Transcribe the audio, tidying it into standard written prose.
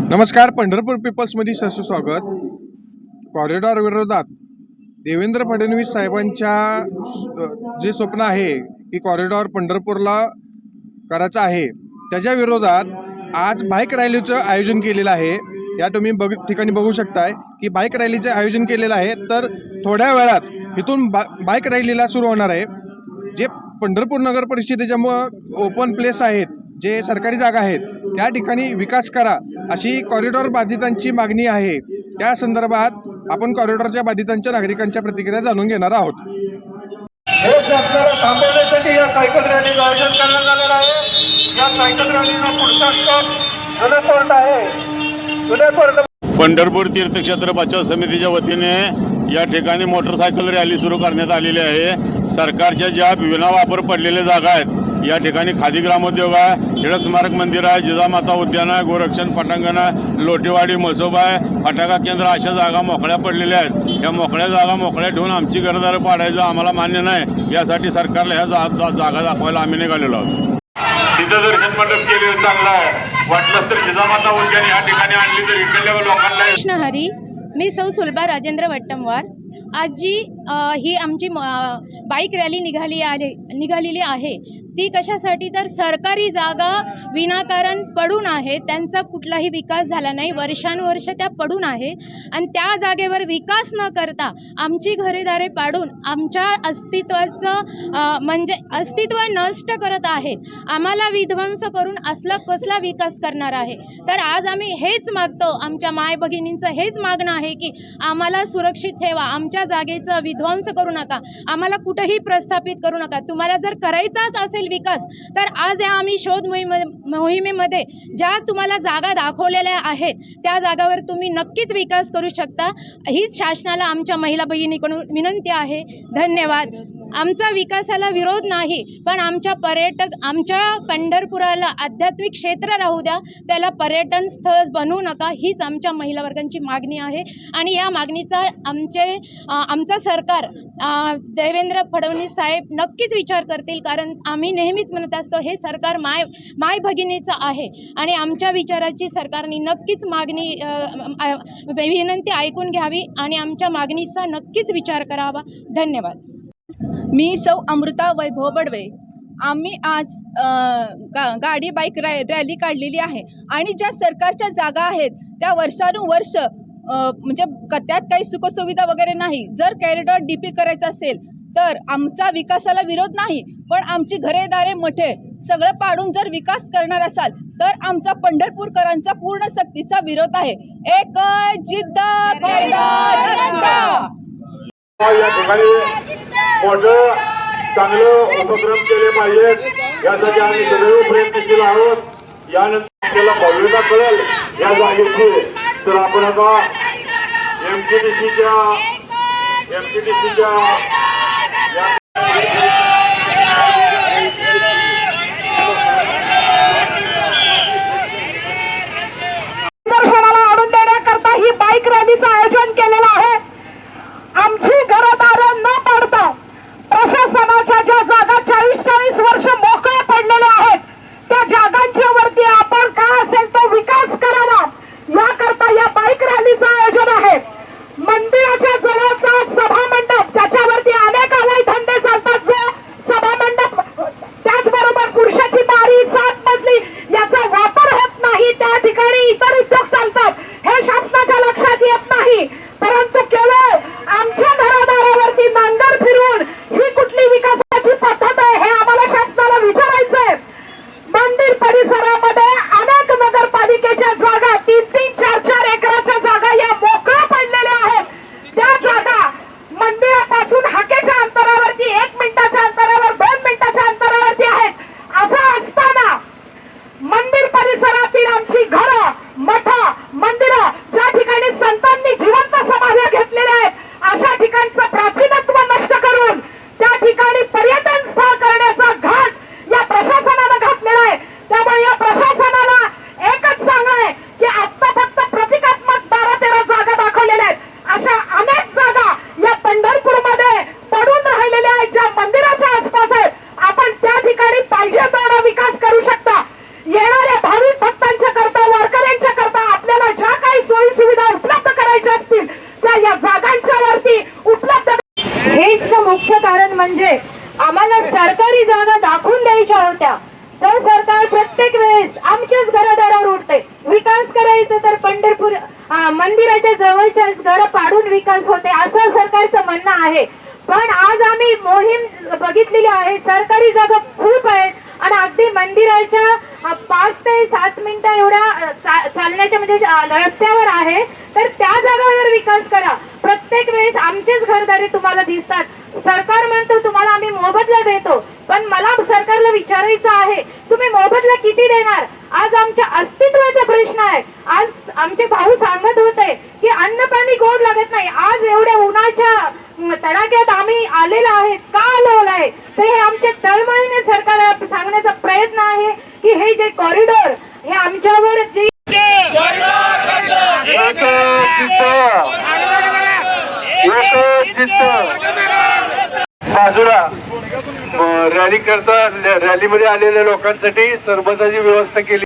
नमस्कार. पंढरपूर पीपल्समध्ये सहर्ष स्वागत. कॉरिडॉर विरोधात देवेंद्र फडणवीस साहेबांच्या जे स्वप्न आहे की कॉरिडॉर पंढरपूरला करायचं आहे, त्याच्या विरोधात आज बाईक रॅलीचं आयोजन केलेलं आहे. या तुम्ही ठिकाणी बघू शकताय की बाईक रॅलीचं आयोजन केलेलं आहे. तर थोड्या वेळात इथून बाईक रॅलीला सुरू होणार आहे. जे पंढरपूर नगर परिषदेच्या ओपन प्लेस आहेत, जे सरकारी जागा आहेत, त्या ठिकाणी विकास करा अशी कॉरिडॉर बाधितांची मागणी आहे. त्या संदर्भात आपण कॉरिडॉरच्या बाधितांच्या नागरिकांच्या प्रतिक्रिया जाणून घेणार आहोत. थांबवण्यासाठी या सायकल रॅलीचं आयोजन करण्यात आलेलं आहे. या सायकल रॅलीचा पुढचा स्टॉप जुने कोर्ट आहे. जुने कोर्ट पंढरपूर तीर्थक्षेत्र बचाव समितीच्या वतीने या ठिकाणी मोटरसायकल रॅली सुरू करण्यात आलेली आहे. सरकारच्या ज्या विनावापर पडलेल्या जागा आहेत, या ठिकाणी खादी ग्रामोद्योग आहे, टिळक स्मारक मंदिर आहे, जिजामाता उद्यान आहे, गोरक्षण पटांगण आहे, लोटेवाडी मसोबा आहे, फटाका केंद्र, अशा जागा मोकळ्या पडलेल्या आहेत. या मोकळ्या जागा मोकळ्या ठेवून आमची घरदारं पाडायचं आम्हाला मान्य नाही. यासाठी सरकारला ह्या जागा दाखवायला आम्ही निघालेलो आहोत. तिथं दर्शन मंडप केलेलं चांगलं आहे. वाटलं तर जिजामाता उद्यान या ठिकाणी आणली तर इकडल्या लोकांना. कृष्ण हरी, मी सौ सुलभा राजेंद्र वट्टमवार. आज जी ही आमची बाईक रॅली निघालेली आहे, ती कशासाठी तर सरकारी जागा विनाकारण पडून आहे. त्यांचा कुठलाही विकास झाला नाही. वर्षानुवर्ष त्या पडून आहेत आणि त्या जागेवर विकास न करता आमची घरेदारे पाडून आमच्या अस्तित्वाचं म्हणजे अस्तित्व नष्ट करत आहेत. आम्हाला विध्वंस करून असला कसला विकास करणार आहे. तर आज आम्ही हेच मागतो. आमच्या माय भगिनींचं हेच मागणं आहे की आम्हाला सुरक्षित ठेवा, आमच्या जागेचं विध्वंस करू नका, आम्हाला कुठेही प्रस्थापित करू नका. तुम्हाला जर करायचाच असेल विकास तर आज या आम्ही शोध मोहिमेमध्ये ज्या तुम्हाला जागा दाखवलेल्या आहेत त्या जागावर तुम्ही नक्कीच विकास करू शकता. हीच शासनाला आमच्या महिला भगिनीकडून विनंती आहे. धन्यवाद. आमचा विकासाला विरोध नाही, पण आमच्या पंढरपुराला आध्यात्मिक क्षेत्र राहू द्या, त्याला पर्यटन स्थळ बनवू नका, हीच आमच्या महिला वर्गांची मागणी आहे. आणि या मागणीचा आमचा सरकार देवेंद्र फडणवीस साहेब नक्कीच विचार करतील. कारण आम्ही नेहमीच म्हणत असतो हे सरकार माय भगिनीचं आहे आणि आमच्या विचाराची सरकारने नक्कीच विनंती ऐकून घ्यावी आणि आमच्या मागणीचा नक्कीच विचार करावा. धन्यवाद. मी सौ अमृता वैभव बडवे. आम्ही आज गाडी बाईक रॅली काढलेली आहे आणि ज्या सरकारच्या जागा आहेत त्या वर्षानुवर्ष म्हणजे त्यात काही सुखसुविधा वगैरे नाही. जर कॉरिडॉर डीपी करायचं असेल तर आमचा विकासाला विरोध नाही, पण आमची घरेदारे मठे सगळं पाडून जर विकास करणार असाल तर आमचा पंढरपूरकरांचा पूर्ण सक्तीचा विरोध आहे. एक जिद्द कॉरिडॉर. या ठिकाणी मोठं चांगलं उपक्रम केले पाहिजेत. यासाठी आम्ही सदैव प्रयत्नशील आहोत. यानंतर आपल्याला भव्यता कळेल या जागेची. तर आपण आता एमटीडीसीच्या दर्शनाला आणून देण्याकरता ही बाईक रॅलीचं आयोजन केलेलं आहे. आमची घरदारं न पाडता प्रशासनाच्या ज्या जागा 40-40 वर्ष मोकळ्या पडलेल्या आहेत त्या जागांच्या वरती आपण काय असेल तो विकास करावा, याकरता या बाईक रॅलीचं आयोजन आहे. मंदिराच्या जवळचा सभा मंडप ज्याच्यावरती अनेक अवैध धंदे चालतात, जो सभा मंडप, त्याचबरोबर पुरुषाची बारी 7 मजली याचा वापर होत नाही, त्या ठिकाणी इतर उद्योग चालतात, हे शासनाच्या लक्षात येत नाही. परंतु केवळ आमच्या घरादारावरती नांगर फिरवून ही कुठली विकासाची पद्धत आहे हे आम्हाला शासनाला विचारायचंय. मंदिर परिसरामध्ये अनेक नगरपालिकेच्या जागा 3-3, 4-4 एकराच्या जागा या मोकळ्या पडलेल्या आहेत. त्या जागा मंदिरापासून हाकेच्या अंतरावरती, 1 मिनिटाच्या अंतरावर, 2 मिनिटाच्या अंतरावरती आहेत. असं असताना मंदिर परिसरातील आमची घरं, मठ, मंदिरं ज्या ठिकाणी संतांनी जिवंत समाध्या घेतलेल्या आहेत, अशा ठिकाणचं प्राचीनत्व नष्ट करून त्या ठिकाणी पर्यटन स्थळ करण्याचा घाट या प्रशासनानं घातलेला आहे. त्यामुळे या प्रशासनाला एकच सांगणं आहे की आता फक्त प्रतिकात्मक 12-13 जागा दाखवलेल्या आहेत. अशा अनेक जागा या पंढरपूरमध्ये पडून राहिलेल्या आहेत, ज्या मंदिराच्या आसपास आहेत. आपण त्या ठिकाणी पाहिजे तेवढा विकास करू शकता. येणाऱ्या भाविक भक्तांच्या करता, वारकऱ्यांच्या करता आपल्याला होत्या. तर सरकार प्रत्येक वेळेस आमच्याच घरादारावर उठते. विकास करायचं तर पंढरपूर मंदिराच्या जवळच्याच घरं पाडून विकास होते असं सरकारचं म्हणणं आहे. पण आज आम्ही मोहीम बघितलेली आहे. सरकारी जागा खूप आहेत आणि अगदी मंदिराच्या 5 ते 7 मिनिटं एवढ्या चालण्याच्या म्हणजे रस्त्यावर आहे. तर त्या जागावर विकास करा. प्रत्येक वेळेस आमचेच घरदारे तुम्हाला दिसतात. सरकार म्हणतो तुम्हाला आम्ही मोबदला देतो, पण मला सरकारला विचारायचं आहे तुम्ही मोबदला किती देणार? आज आमच्या अस्तित्वाचा प्रश्न आहे. आज आमचे भाऊ सांगत होते की अन्न पाणी गोड लागत नाही. आज एवढ्या उन्हाच्या तडाख्यात आम्ही आलेलो आहे. का आलेलो आहे तर हे आमच्या तळमळीने सरकारला सांगण्याचा प्रयत्न आहे की हे जे कॉरिडॉर हे आमच्यावर जी बाजूला रॅली करता रॅलीमध्ये आलेल्या लोकांसाठी सरबताची व्यवस्था केली.